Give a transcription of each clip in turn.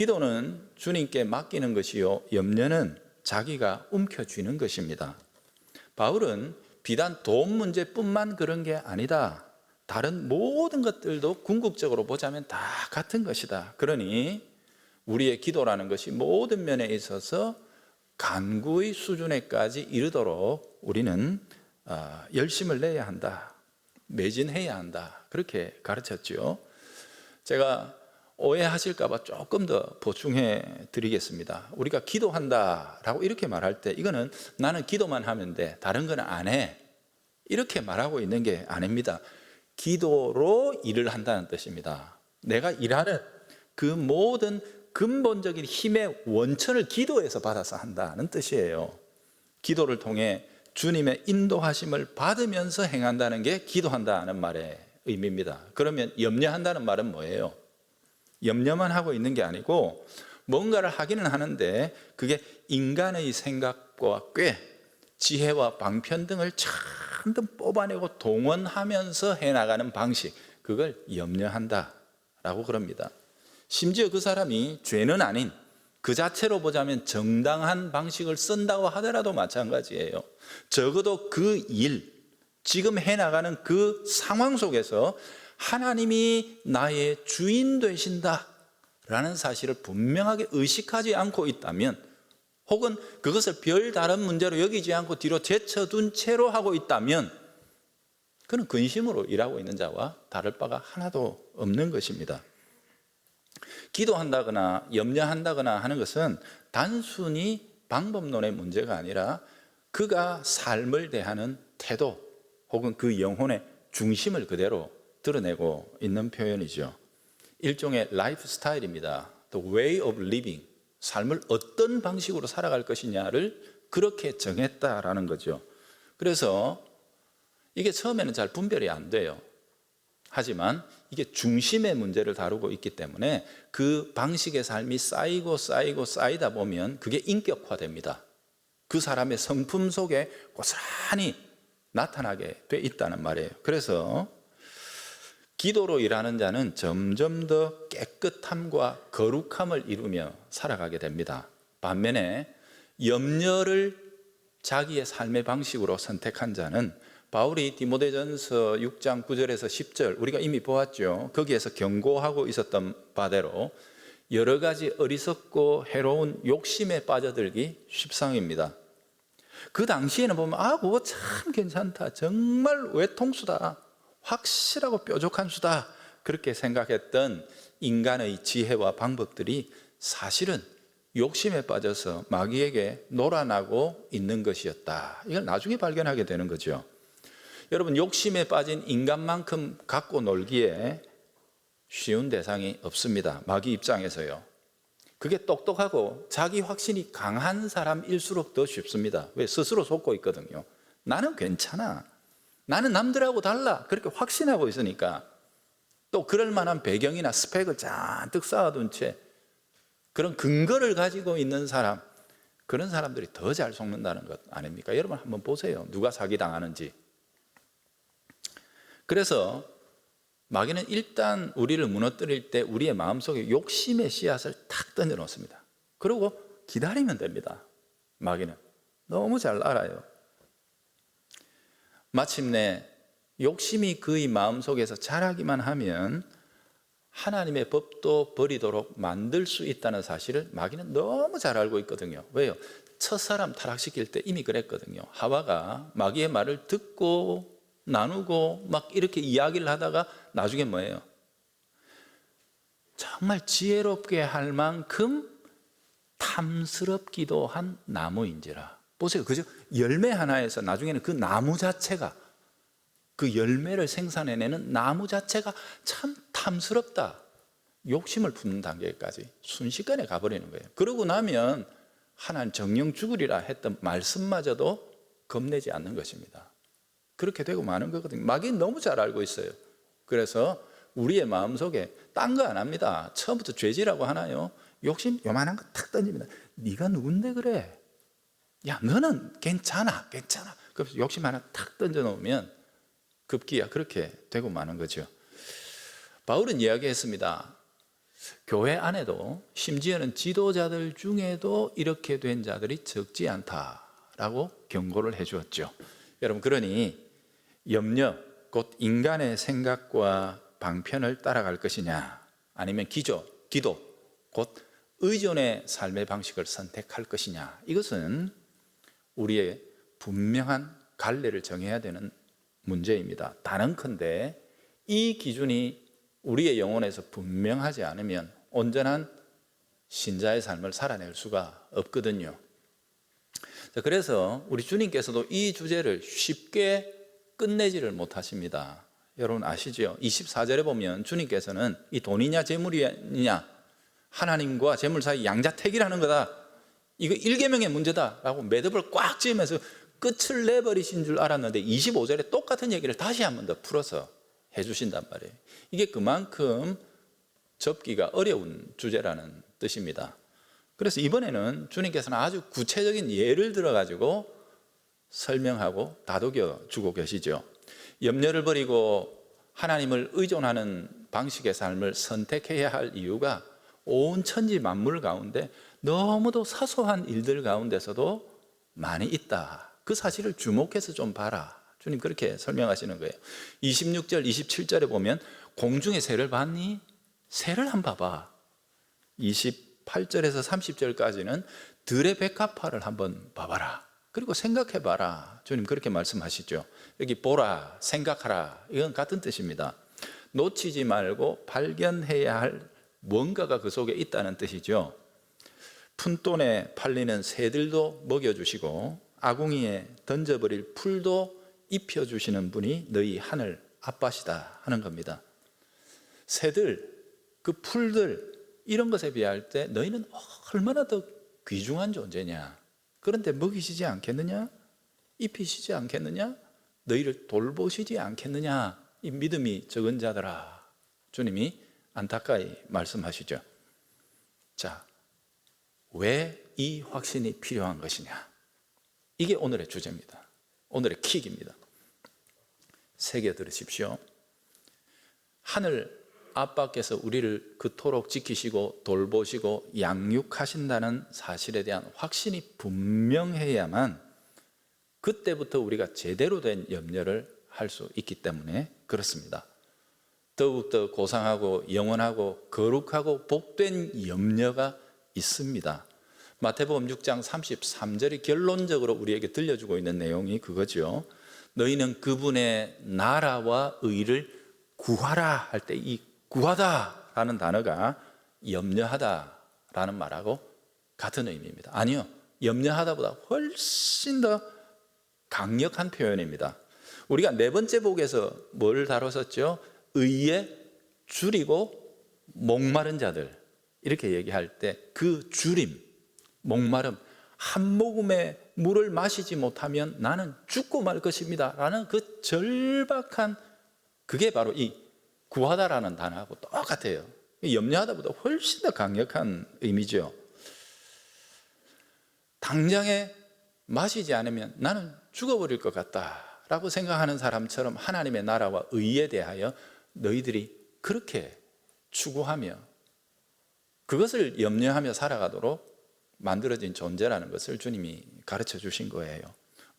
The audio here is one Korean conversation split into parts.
기도는 주님께 맡기는 것이요, 염려는 자기가 움켜쥐는 것입니다. 바울은 비단 돈 문제뿐만 그런 게 아니다. 다른 모든 것들도 궁극적으로 보자면 다 같은 것이다. 그러니 우리의 기도라는 것이 모든 면에 있어서 간구의 수준에까지 이르도록 우리는 열심을 내야 한다, 매진해야 한다, 그렇게 가르쳤죠. 제가 오해하실까 봐 조금 더 보충해 드리겠습니다. 우리가 기도한다라고 이렇게 말할 때 이거는 나는 기도만 하면 돼, 다른 건 안 해, 이렇게 말하고 있는 게 아닙니다. 기도로 일을 한다는 뜻입니다. 내가 일하는 그 모든 근본적인 힘의 원천을 기도에서 받아서 한다는 뜻이에요. 기도를 통해 주님의 인도하심을 받으면서 행한다는 게 기도한다는 말의 의미입니다. 그러면 염려한다는 말은 뭐예요? 염려만 하고 있는 게 아니고 뭔가를 하기는 하는데 그게 인간의 생각과 꽤, 지혜와 방편 등을 잔뜩 뽑아내고 동원하면서 해나가는 방식, 그걸 염려한다라고 그럽니다. 심지어 그 사람이 죄는 아닌, 그 자체로 보자면 정당한 방식을 쓴다고 하더라도 마찬가지예요. 적어도 그 일, 지금 해나가는 그 상황 속에서 하나님이 나의 주인 되신다라는 사실을 분명하게 의식하지 않고 있다면, 혹은 그것을 별다른 문제로 여기지 않고 뒤로 제쳐둔 채로 하고 있다면, 그는 근심으로 일하고 있는 자와 다를 바가 하나도 없는 것입니다. 기도한다거나 염려한다거나 하는 것은 단순히 방법론의 문제가 아니라 그가 삶을 대하는 태도, 혹은 그 영혼의 중심을 그대로 드러내고 있는 표현이죠. 일종의 라이프 스타일입니다. The way of living, 삶을 어떤 방식으로 살아갈 것이냐를 그렇게 정했다라는 거죠. 그래서 이게 처음에는 잘 분별이 안 돼요. 하지만 이게 중심의 문제를 다루고 있기 때문에 그 방식의 삶이 쌓이다 보면 그게 인격화됩니다. 그 사람의 성품 속에 고스란히 나타나게 돼 있다는 말이에요. 그래서 기도로 일하는 자는 점점 더 깨끗함과 거룩함을 이루며 살아가게 됩니다. 반면에 염려를 자기의 삶의 방식으로 선택한 자는 바울이 디모데전서 6장 9절에서 10절 우리가 이미 보았죠. 거기에서 경고하고 있었던 바대로 여러 가지 어리석고 해로운 욕심에 빠져들기 십상입니다. 그 당시에는 보면 그거 참 괜찮다, 정말 외통수다, 확실하고 뾰족한 수다, 그렇게 생각했던 인간의 지혜와 방법들이 사실은 욕심에 빠져서 마귀에게 놀아나고 있는 것이었다. 이걸 나중에 발견하게 되는 거죠. 여러분, 욕심에 빠진 인간만큼 갖고 놀기에 쉬운 대상이 없습니다. 마귀 입장에서요. 그게 똑똑하고 자기 확신이 강한 사람일수록 더 쉽습니다. 왜? 스스로 속고 있거든요. 나는 괜찮아, 나는 남들하고 달라, 그렇게 확신하고 있으니까. 또 그럴 만한 배경이나 스펙을 잔뜩 쌓아둔 채 그런 근거를 가지고 있는 사람, 그런 사람들이 더 잘 속는다는 것 아닙니까? 여러분 한번 보세요. 누가 사기당하는지. 그래서 마귀는 일단 우리를 무너뜨릴 때 우리의 마음속에 욕심의 씨앗을 탁 던져 놓습니다. 그리고 기다리면 됩니다. 마귀는 너무 잘 알아요. 마침내 욕심이 그의 마음속에서 자라기만 하면 하나님의 법도 버리도록 만들 수 있다는 사실을 마귀는 너무 잘 알고 있거든요. 왜요? 첫사람 타락시킬 때 이미 그랬거든요. 하와가 마귀의 말을 듣고 나누고 막 이렇게 이야기를 하다가 나중에 뭐예요? 정말 지혜롭게 할 만큼 탐스럽기도 한 나무인지라. 보세요. 그죠? 열매 하나에서 나중에는 그 나무 자체가, 그 열매를 생산해내는 나무 자체가 참 탐스럽다, 욕심을 품는 단계까지 순식간에 가버리는 거예요. 그러고 나면 하나님 정령 죽으리라 했던 말씀마저도 겁내지 않는 것입니다. 그렇게 되고 마는 거거든요. 마귀는 너무 잘 알고 있어요. 그래서 우리의 마음속에 딴 거 안 합니다. 처음부터 죄지라고 하나요? 욕심 요만한 거 탁 던집니다. 네가 누군데 그래? 야, 너는 괜찮아. 그래서 욕심 하나 탁 던져놓으면 급기야 그렇게 되고 마는 거죠. 바울은 이야기했습니다. 교회 안에도 심지어는 지도자들 중에도 이렇게 된 자들이 적지 않다라고 경고를 해 주었죠. 여러분, 그러니 염려, 곧 인간의 생각과 방편을 따라갈 것이냐, 아니면 기도, 곧 의존의 삶의 방식을 선택할 것이냐, 이것은 우리의 분명한 갈래를 정해야 되는 문제입니다. 단언컨대 이 기준이 우리의 영혼에서 분명하지 않으면 온전한 신자의 삶을 살아낼 수가 없거든요. 그래서 우리 주님께서도 이 주제를 쉽게 끝내지를 못하십니다. 여러분 아시죠? 24절에 보면 주님께서는 이 돈이냐 재물이냐, 하나님과 재물 사이 양자택일하는 거다, 이거 1계명의 문제다라고 매듭을 꽉 지으면서 끝을 내버리신 줄 알았는데 25절에 똑같은 얘기를 다시 한 번 더 풀어서 해주신단 말이에요. 이게 그만큼 접기가 어려운 주제라는 뜻입니다. 그래서 이번에는 주님께서는 아주 구체적인 예를 들어가지고 설명하고 다독여 주고 계시죠. 염려를 버리고 하나님을 의존하는 방식의 삶을 선택해야 할 이유가 온 천지 만물 가운데 너무도 사소한 일들 가운데서도 많이 있다, 그 사실을 주목해서 좀 봐라, 주님 그렇게 설명하시는 거예요. 26절 27절에 보면 공중의 새를 봤니? 새를 한번 봐봐. 28절에서 30절까지는 들의 백합화를 한번 봐봐라, 그리고 생각해봐라, 주님 그렇게 말씀하시죠. 여기 보라, 생각하라, 이건 같은 뜻입니다. 놓치지 말고 발견해야 할 뭔가가 그 속에 있다는 뜻이죠. 푼돈에 팔리는 새들도 먹여주시고 아궁이에 던져버릴 풀도 입혀주시는 분이 너희 하늘 아빠시다 하는 겁니다. 새들, 그 풀들, 이런 것에 비할 때 너희는 얼마나 더 귀중한 존재냐, 그런데 먹이시지 않겠느냐, 입히시지 않겠느냐, 너희를 돌보시지 않겠느냐, 이 믿음이 적은 자들아, 주님이 안타까이 말씀하시죠. 자, 왜 이 확신이 필요한 것이냐, 이게 오늘의 주제입니다. 오늘의 킥입니다. 새겨 들으십시오. 하늘 아빠께서 우리를 그토록 지키시고 돌보시고 양육하신다는 사실에 대한 확신이 분명해야만 그때부터 우리가 제대로 된 염려를 할 수 있기 때문에 그렇습니다. 더욱더 고상하고 영원하고 거룩하고 복된 염려가 있습니다. 마태복음 6장 33절이 결론적으로 우리에게 들려주고 있는 내용이 그거죠. 너희는 그분의 나라와 의를 구하라 할 때 이 구하다라는 단어가 염려하다라는 말하고 같은 의미입니다. 아니요, 염려하다보다 훨씬 더 강력한 표현입니다. 우리가 네 번째 복에서 뭘 다뤘었죠? 의에 줄이고 목마른 자들, 이렇게 얘기할 때 그 줄임, 목마름, 한 모금의 물을 마시지 못하면 나는 죽고 말 것입니다 라는 그 절박한, 그게 바로 이 구하다라는 단어하고 똑같아요. 염려하다보다 훨씬 더 강력한 의미죠. 당장에 마시지 않으면 나는 죽어버릴 것 같다라고 생각하는 사람처럼 하나님의 나라와 의에 대하여 너희들이 그렇게 추구하며 그것을 염려하며 살아가도록 만들어진 존재라는 것을 주님이 가르쳐 주신 거예요.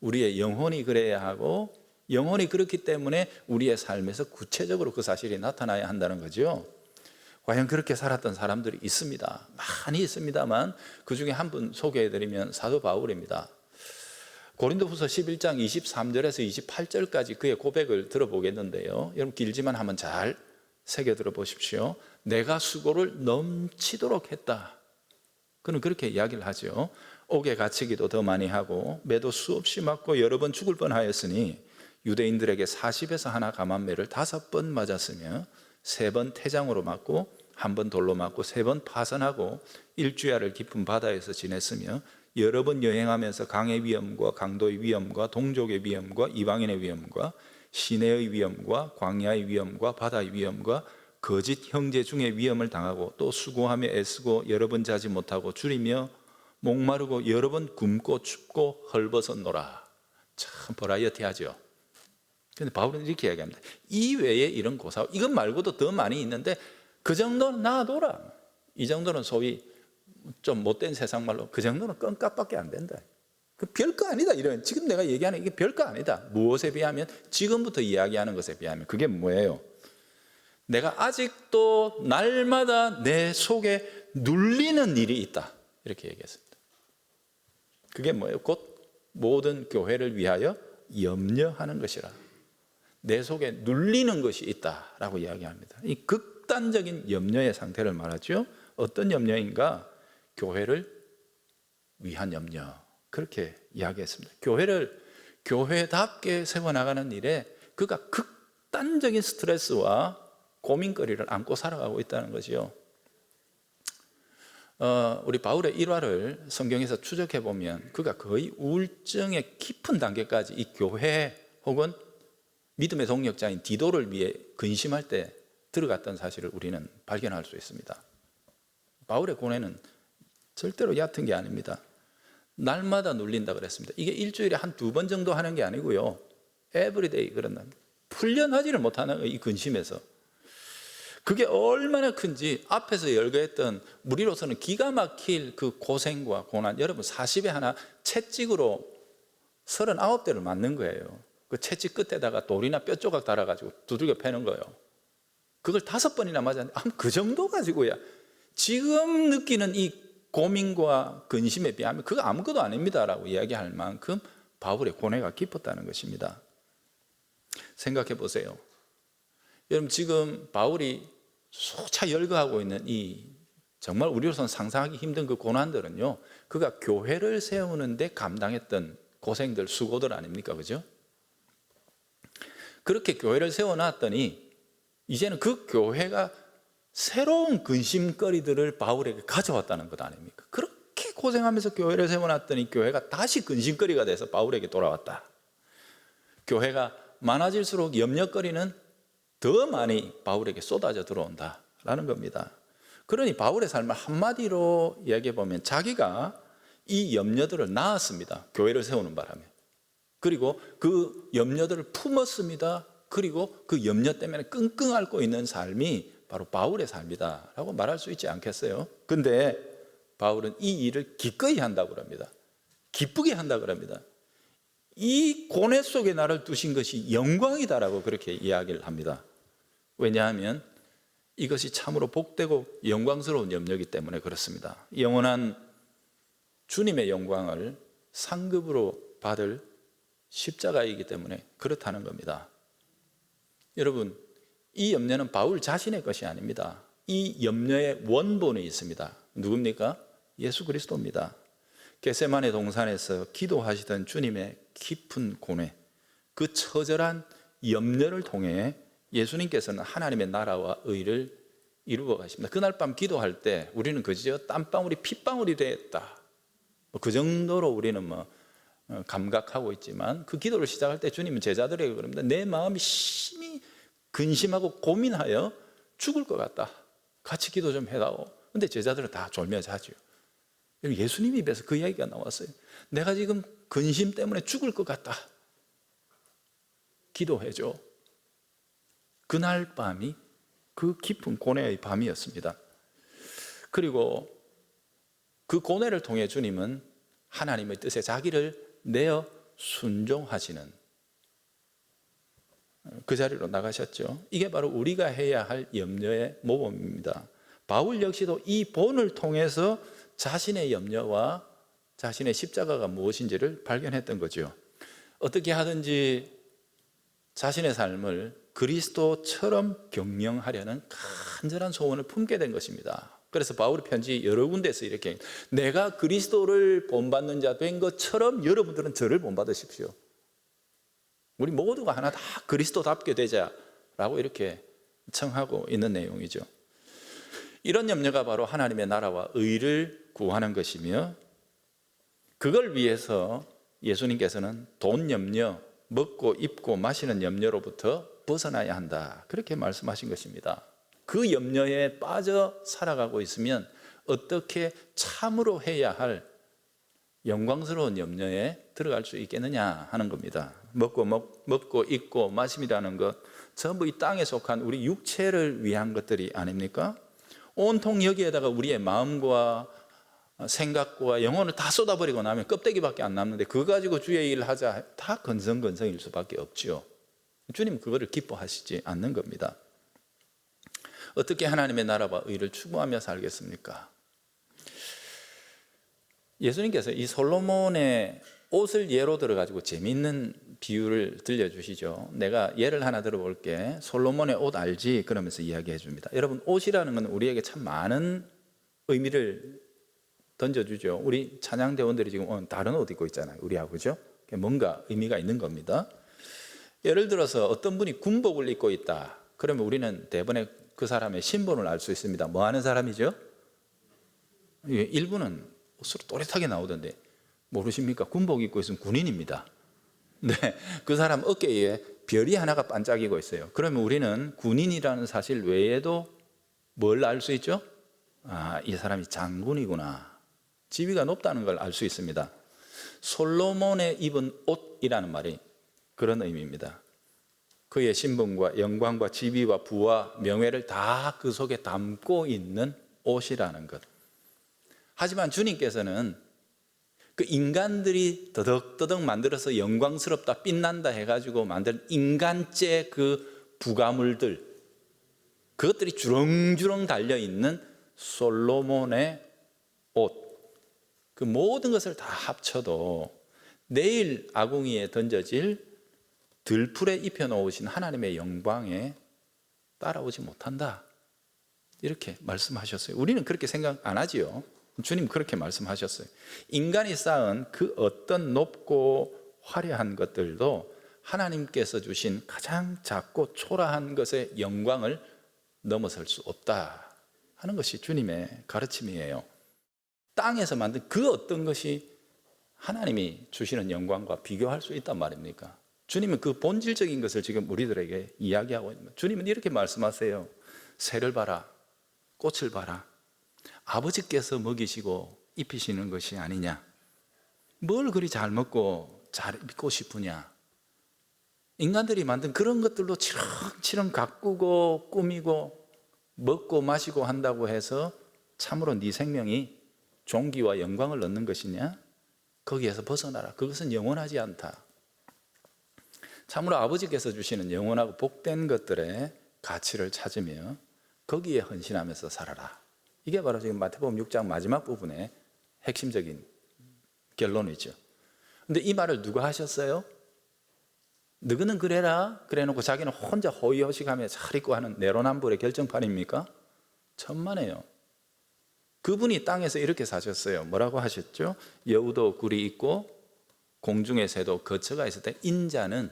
우리의 영혼이 그래야 하고 영혼이 그렇기 때문에 우리의 삶에서 구체적으로 그 사실이 나타나야 한다는 거죠. 과연 그렇게 살았던 사람들이 있습니다. 많이 있습니다만 그 중에 한 분 소개해드리면 사도 바울입니다. 고린도후서 11장 23절에서 28절까지 그의 고백을 들어보겠는데요, 여러분 길지만 한번 잘 새겨 들어보십시오. 내가 수고를 넘치도록 했다, 그는 그렇게 이야기를 하죠. 옥에 갇히기도 더 많이 하고 매도 수없이 맞고 여러 번 죽을 뻔하였으니 유대인들에게 40에서 하나 감한매를 5번 맞았으며 3번 태장으로 맞고 1번 돌로 맞고 3번 파선하고 일주야를 깊은 바다에서 지냈으며 여러 번 여행하면서 강의 위험과 강도의 위험과 동족의 위험과 이방인의 위험과 시내의 위험과 광야의 위험과 바다의 위험과 거짓 형제 중에 위험을 당하고 또 수고하며 애쓰고 여러 번 자지 못하고 줄이며 목마르고 여러 번 굶고 춥고 헐벗었노라. 참 버라이어티하죠. 그런데 바울은 이렇게 이야기합니다. 이 외에 이런 고사, 이것 말고도 더 많이 있는데 그 정도는 놔둬라. 이 정도는 소위 좀 못된 세상 말로 그 정도는 껌값밖에 안 된다. 그 별거 아니다. 이런 지금 내가 얘기하는 이게 별거 아니다. 무엇에 비하면 지금부터 이야기하는 것에 비하면 그게 뭐예요? 내가 아직도 날마다 내 속에 눌리는 일이 있다. 이렇게 얘기했습니다. 그게 뭐예요? 곧 모든 교회를 위하여 염려하는 것이라. 내 속에 눌리는 것이 있다라고 이야기합니다. 이 극단적인 염려의 상태를 말하죠. 어떤 염려인가? 교회를 위한 염려. 그렇게 이야기했습니다. 교회를 교회답게 세워나가는 일에 그가 극단적인 스트레스와 고민거리를 안고 살아가고 있다는 거죠. 우리 바울의 일화를 성경에서 추적해 보면 그가 거의 우울증의 깊은 단계까지 이 교회 혹은 믿음의 동력자인 디도를 위해 근심할 때 들어갔던 사실을 우리는 발견할 수 있습니다. 바울의 고뇌는 절대로 얕은 게 아닙니다. 날마다 눌린다 그랬습니다. 이게 일주일에 한 2번 정도 하는 게 아니고요. 에브리데이 그런다. 풀려나지를 못하는 이 근심에서. 그게 얼마나 큰지 앞에서 열거했던 우리로서는 기가 막힐 그 고생과 고난. 여러분 40에 하나 채찍으로 39대를 맞는 거예요. 그 채찍 끝에다가 돌이나 뼈 조각 달아가지고 두들겨 패는 거예요. 그걸 5번이나 맞았는데 그 정도 가지고야 지금 느끼는 이 고민과 근심에 비하면 그거 아무것도 아닙니다라고 이야기할 만큼 바울의 고뇌가 깊었다는 것입니다. 생각해 보세요. 여러분 지금 바울이 수차 열거하고 있는 이 정말 우리로서는 상상하기 힘든 그 고난들은요, 그가 교회를 세우는데 감당했던 고생들, 수고들 아닙니까? 그죠? 그렇게 교회를 세워놨더니 이제는 그 교회가 새로운 근심거리들을 바울에게 가져왔다는 것 아닙니까? 그렇게 고생하면서 교회를 세워놨더니 교회가 다시 근심거리가 돼서 바울에게 돌아왔다. 교회가 많아질수록 염려거리는 더 많이 바울에게 쏟아져 들어온다라는 겁니다. 그러니 바울의 삶을 한마디로 이야기해 보면 자기가 이 염려들을 낳았습니다. 교회를 세우는 바람에. 그리고 그 염려들을 품었습니다. 그리고 그 염려 때문에 끙끙 앓고 있는 삶이 바로 바울의 삶이다라고 말할 수 있지 않겠어요? 근데 바울은 이 일을 기꺼이 한다고 합니다. 기쁘게 한다고 합니다. 이 고뇌 속에 나를 두신 것이 영광이다라고 그렇게 이야기를 합니다. 왜냐하면 이것이 참으로 복되고 영광스러운 염려이기 때문에 그렇습니다. 영원한 주님의 영광을 상급으로 받을 십자가이기 때문에 그렇다는 겁니다. 여러분, 이 염려는 바울 자신의 것이 아닙니다. 이 염려의 원본이 있습니다. 누굽니까? 예수 그리스도입니다. 겟세마네 동산에서 기도하시던 주님의 깊은 고뇌, 그 처절한 염려를 통해 예수님께서는 하나님의 나라와 의를 이루어 가십니다. 그날 밤 기도할 때 우리는 그저 땀방울이 핏방울이 되었다. 그 정도로 우리는 감각하고 있지만 그 기도를 시작할 때 주님은 제자들에게 그럽니다. 내 마음이 심히 근심하고 고민하여 죽을 것 같다. 같이 기도 좀 해다오. 근데 제자들은 다 졸며 자죠. 예수님 입에서 그 이야기가 나왔어요. 내가 지금 근심 때문에 죽을 것 같다. 기도해줘. 그날 밤이 그 깊은 고뇌의 밤이었습니다. 그리고 그 고뇌를 통해 주님은 하나님의 뜻에 자기를 내어 순종하시는 그 자리로 나가셨죠. 이게 바로 우리가 해야 할 염려의 모범입니다. 바울 역시도 이 본을 통해서 자신의 염려와 자신의 십자가가 무엇인지를 발견했던 거죠. 어떻게 하든지 자신의 삶을 그리스도처럼 경영하려는 간절한 소원을 품게 된 것입니다. 그래서 바울의 편지 여러 군데서 이렇게 내가 그리스도를 본받는 자 된 것처럼 여러분들은 저를 본받으십시오. 우리 모두가 하나 다 그리스도답게 되자라고 이렇게 청하고 있는 내용이죠. 이런 염려가 바로 하나님의 나라와 의를 구하는 것이며 그걸 위해서 예수님께서는 돈 염려, 먹고 입고 마시는 염려로부터 벗어나야 한다. 그렇게 말씀하신 것입니다. 그 염려에 빠져 살아가고 있으면 어떻게 참으로 해야 할 영광스러운 염려에 들어갈 수 있겠느냐 하는 겁니다. 먹고 입고 마심이라는 것, 전부 이 땅에 속한 우리 육체를 위한 것들이 아닙니까? 온통 여기에다가 우리의 마음과 생각과 영혼을 다 쏟아버리고 나면 껍데기밖에 안 남는데 그거 가지고 주의 일을 하자, 다 건성건성일 수밖에 없지요. 주님 그거를 기뻐하시지 않는 겁니다. 어떻게 하나님의 나라와 의를 추구하며 살겠습니까? 예수님께서 이 솔로몬의 옷을 예로 들어가지고 재미있는 비유를 들려주시죠. 내가 예를 하나 들어볼게. 솔로몬의 옷 알지? 그러면서 이야기해 줍니다. 여러분, 옷이라는 건 우리에게 참 많은 의미를 던져주죠. 우리 찬양대원들이 지금 다른 옷 입고 있잖아요. 우리하고, 그죠? 뭔가 의미가 있는 겁니다. 예를 들어서 어떤 분이 군복을 입고 있다. 그러면 우리는 대번에 그 사람의 신분을 알 수 있습니다. 뭐 하는 사람이죠? 일부는 옷으로 또렷하게 나오던데 모르십니까? 군복 입고 있으면 군인입니다. 네, 그 사람 어깨에 별이 하나가 반짝이고 있어요. 그러면 우리는 군인이라는 사실 외에도 뭘 알 수 있죠? 아, 이 사람이 장군이구나, 지위가 높다는 걸 알 수 있습니다. 솔로몬의 입은 옷이라는 말이 그런 의미입니다. 그의 신분과 영광과 지위와 부와 명예를 다 그 속에 담고 있는 옷이라는 것. 하지만 주님께서는 그 인간들이 더덕더덕 만들어서 영광스럽다, 빛난다 해가지고 만든 인간째 그 부가물들, 그것들이 주렁주렁 달려있는 솔로몬의 옷, 그 모든 것을 다 합쳐도 내일 아궁이에 던져질 들풀에 입혀놓으신 하나님의 영광에 따라오지 못한다, 이렇게 말씀하셨어요. 우리는 그렇게 생각 안 하지요. 주님 그렇게 말씀하셨어요. 인간이 쌓은 그 어떤 높고 화려한 것들도 하나님께서 주신 가장 작고 초라한 것의 영광을 넘어설 수 없다 하는 것이 주님의 가르침이에요. 땅에서 만든 그 어떤 것이 하나님이 주시는 영광과 비교할 수 있단 말입니까? 주님은 그 본질적인 것을 지금 우리들에게 이야기하고 있는 거예요. 주님은 이렇게 말씀하세요. 새를 봐라, 꽃을 봐라. 아버지께서 먹이시고 입히시는 것이 아니냐? 뭘 그리 잘 먹고 잘 입고 싶으냐? 인간들이 만든 그런 것들로 치렁치렁 가꾸고 꾸미고 먹고 마시고 한다고 해서 참으로 네 생명이 존귀와 영광을 얻는 것이냐? 거기에서 벗어나라. 그것은 영원하지 않다. 참으로 아버지께서 주시는 영원하고 복된 것들의 가치를 찾으며 거기에 헌신하면서 살아라. 이게 바로 지금 마태복음 6장 마지막 부분의 핵심적인 결론이죠. 근데 이 말을 누가 하셨어요? 너희는 그래라 그래 놓고 자기는 혼자 호의호식하며 잘 입고 하는 내로남불의 결정판입니까? 천만에요. 그분이 땅에서 이렇게 사셨어요. 뭐라고 하셨죠? 여우도 굴이 있고 공중의 새도 거처가 있을 때 인자는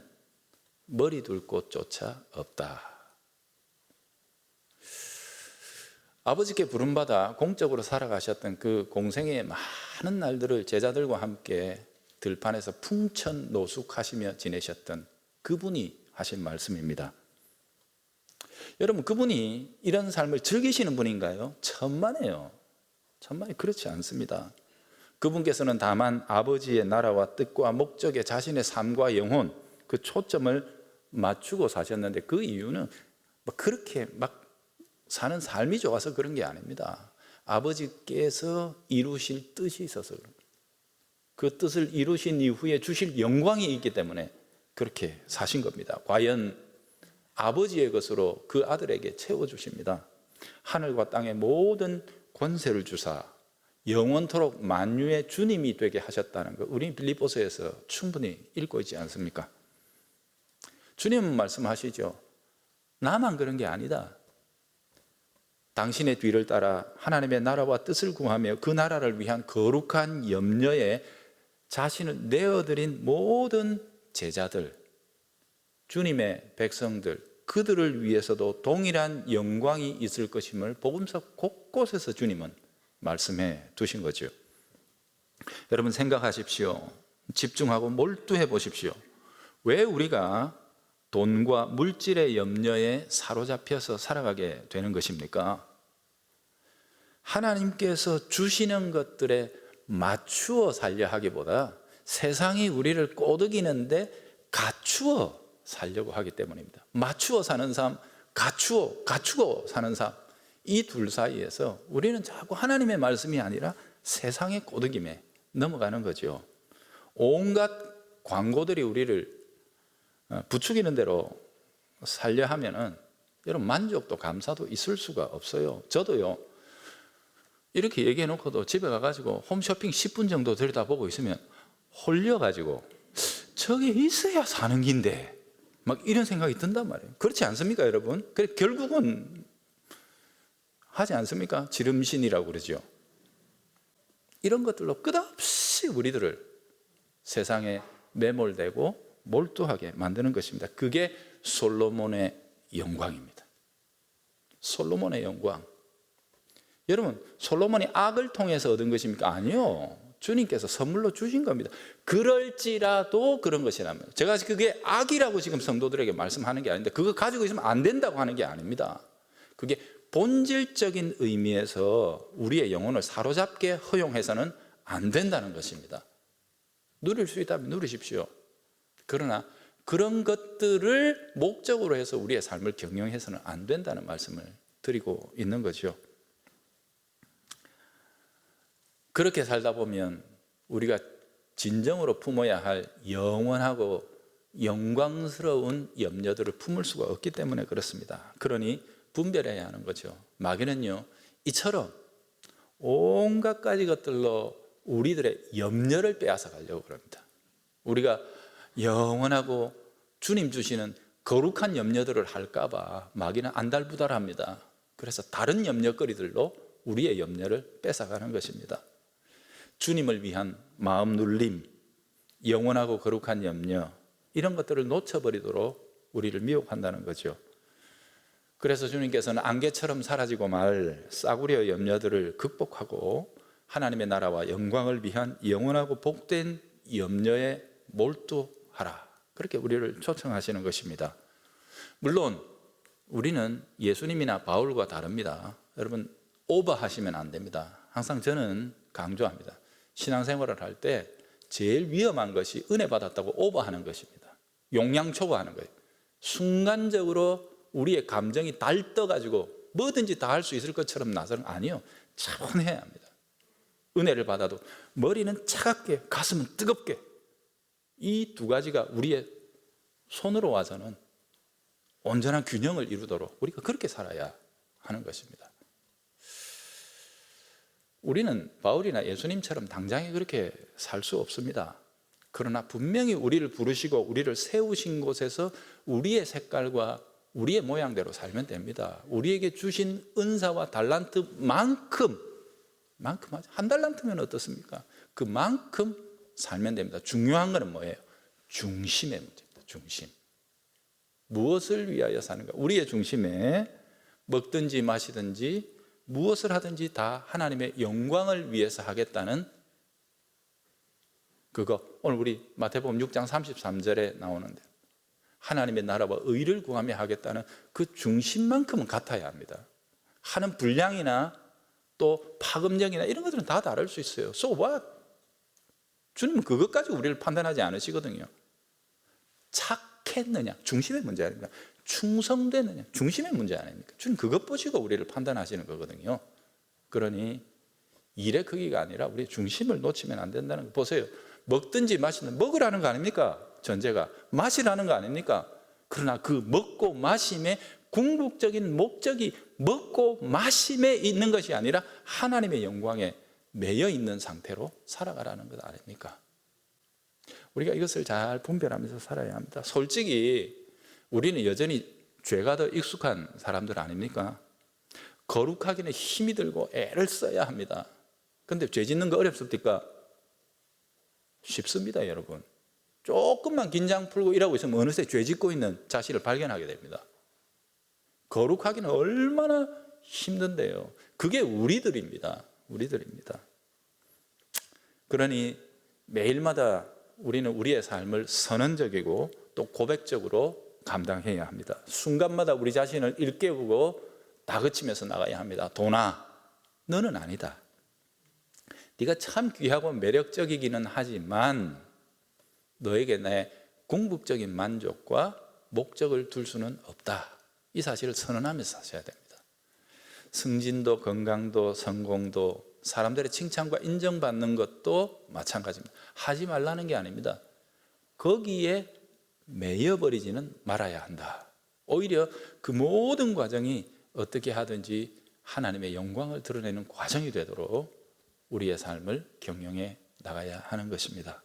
머리 둘 곳조차 없다. 아버지께 부름받아 공적으로 살아가셨던 그 공생의 많은 날들을 제자들과 함께 들판에서 풍천노숙하시며 지내셨던 그분이 하신 말씀입니다. 여러분, 그분이 이런 삶을 즐기시는 분인가요? 천만에요. 천만에 그렇지 않습니다. 그분께서는 다만 아버지의 나라와 뜻과 목적에 자신의 삶과 영혼, 그 초점을 맞추고 사셨는데 그 이유는 그렇게 막 사는 삶이 좋아서 그런 게 아닙니다. 아버지께서 이루실 뜻이 있어서 그 뜻을 이루신 이후에 주실 영광이 있기 때문에 그렇게 사신 겁니다. 과연 아버지의 것으로 그 아들에게 채워주십니다. 하늘과 땅의 모든 권세를 주사 영원토록 만유의 주님이 되게 하셨다는 것, 우리 빌립보서에서 충분히 읽고 있지 않습니까? 주님은 말씀하시죠. 나만 그런 게 아니다. 당신의 뒤를 따라 하나님의 나라와 뜻을 구하며 그 나라를 위한 거룩한 염려에 자신을 내어드린 모든 제자들, 주님의 백성들, 그들을 위해서도 동일한 영광이 있을 것임을 복음서 곳곳에서 주님은 말씀해 두신 거죠. 여러분 생각하십시오. 집중하고 몰두해 보십시오. 왜 우리가 돈과 물질의 염려에 사로잡혀서 살아가게 되는 것입니까? 하나님께서 주시는 것들에 맞추어 살려 하기보다 세상이 우리를 꼬드기는데 갖추어 살려고 하기 때문입니다. 맞추어 사는 삶, 갖추고 사는 삶, 이 둘 사이에서 우리는 자꾸 하나님의 말씀이 아니라 세상의 꼬드김에 넘어가는 거죠. 온갖 광고들이 우리를 부추기는 대로 살려 하면은 여러분 만족도 감사도 있을 수가 없어요. 저도요, 이렇게 얘기해 놓고도 집에 가가지고 홈쇼핑 10분 정도 들여다보고 있으면 홀려가지고 저게 있어야 사는 긴데 막 이런 생각이 든단 말이에요. 그렇지 않습니까 여러분? 그래 결국은 하지 않습니까? 지름신이라고 그러죠. 이런 것들로 끝없이 우리들을 세상에 매몰되고 몰두하게 만드는 것입니다. 그게 솔로몬의 영광입니다. 솔로몬의 영광. 여러분, 솔로몬이 악을 통해서 얻은 것입니까? 아니요. 주님께서 선물로 주신 겁니다. 그럴지라도 그런 것이라면, 제가 그게 악이라고 지금 성도들에게 말씀하는 게 아닌데 그거 가지고 있으면 안 된다고 하는 게 아닙니다. 그게 본질적인 의미에서 우리의 영혼을 사로잡게 허용해서는 안 된다는 것입니다. 누릴 수 있다면 누리십시오. 그러나 그런 것들을 목적으로 해서 우리의 삶을 경영해서는 안 된다는 말씀을 드리고 있는 거죠. 그렇게 살다 보면 우리가 진정으로 품어야 할 영원하고 영광스러운 염려들을 품을 수가 없기 때문에 그렇습니다. 그러니 분별해야 하는 거죠. 마귀는요, 이처럼 온갖 가지 것들로 우리들의 염려를 빼앗아 가려고 합니다. 우리가 영원하고 주님 주시는 거룩한 염려들을 할까 봐 마귀는 안달부달합니다. 그래서 다른 염려거리들로 우리의 염려를 뺏어가는 것입니다. 주님을 위한 마음 눌림, 영원하고 거룩한 염려, 이런 것들을 놓쳐버리도록 우리를 미혹한다는 거죠. 그래서 주님께서는 안개처럼 사라지고 말 싸구려 염려들을 극복하고 하나님의 나라와 영광을 위한 영원하고 복된 염려에 몰두하라, 그렇게 우리를 초청하시는 것입니다. 물론 우리는 예수님이나 바울과 다릅니다. 여러분, 오버하시면 안 됩니다. 항상 저는 강조합니다. 신앙생활을 할 때 제일 위험한 것이 은혜 받았다고 오버하는 것입니다. 용량초과하는 거예요. 순간적으로 우리의 감정이 달떠가지고 뭐든지 다 할 수 있을 것처럼 나서는, 아니요, 차분해야 합니다. 은혜를 받아도 머리는 차갑게, 가슴은 뜨겁게, 이 두 가지가 우리의 손으로 와서는 온전한 균형을 이루도록 우리가 그렇게 살아야 하는 것입니다. 우리는 바울이나 예수님처럼 당장에 그렇게 살 수 없습니다. 그러나 분명히 우리를 부르시고 우리를 세우신 곳에서 우리의 색깔과 우리의 모양대로 살면 됩니다. 우리에게 주신 은사와 달란트만큼, 한 달란트면 어떻습니까? 그만큼 살면 됩니다. 중요한 것은 뭐예요? 중심의 문제입니다. 중심. 무엇을 위하여 사는가? 우리의 중심에 먹든지 마시든지 무엇을 하든지 다 하나님의 영광을 위해서 하겠다는 그거, 오늘 우리 마태복음 6장 33절에 나오는데 하나님의 나라와 의를 구하며 하겠다는 그 중심만큼은 같아야 합니다. 하는 분량이나 또 파급력이나 이런 것들은 다 다를 수 있어요. So what? 주님은 그것까지 우리를 판단하지 않으시거든요. 착했느냐, 중심의 문제 아닙니까? 충성되느냐, 중심의 문제 아닙니까? 주님 그것 보시고 우리를 판단하시는 거거든요. 그러니 일의 크기가 아니라 우리의 중심을 놓치면 안 된다는 거 보세요. 먹든지 마시든, 먹으라는 거 아닙니까? 전제가 마시라는 거 아닙니까? 그러나 그 먹고 마심의 궁극적인 목적이 먹고 마심에 있는 것이 아니라 하나님의 영광에 매여 있는 상태로 살아가라는 것 아닙니까? 우리가 이것을 잘 분별하면서 살아야 합니다. 솔직히 우리는 여전히 죄가 더 익숙한 사람들 아닙니까? 거룩하기는 힘이 들고 애를 써야 합니다. 그런데 죄 짓는 거 어렵습니까? 쉽습니다, 여러분. 조금만 긴장 풀고 일하고 있으면 어느새 죄 짓고 있는 자신을 발견하게 됩니다. 거룩하기는 얼마나 힘든데요. 그게 우리들입니다. 그러니 매일마다 우리는 우리의 삶을 선언적이고 또 고백적으로 감당해야 합니다. 순간마다 우리 자신을 일깨우고 다그치면서 나가야 합니다. 도나, 너는 아니다. 네가 참 귀하고 매력적이기는 하지만 너에게 내 궁극적인 만족과 목적을 둘 수는 없다. 이 사실을 선언하면서 사셔야 됩니다. 승진도, 건강도, 성공도, 사람들의 칭찬과 인정받는 것도 마찬가지입니다. 하지 말라는 게 아닙니다. 거기에 매여버리지는 말아야 한다. 오히려 그 모든 과정이 어떻게 하든지 하나님의 영광을 드러내는 과정이 되도록 우리의 삶을 경영해 나가야 하는 것입니다.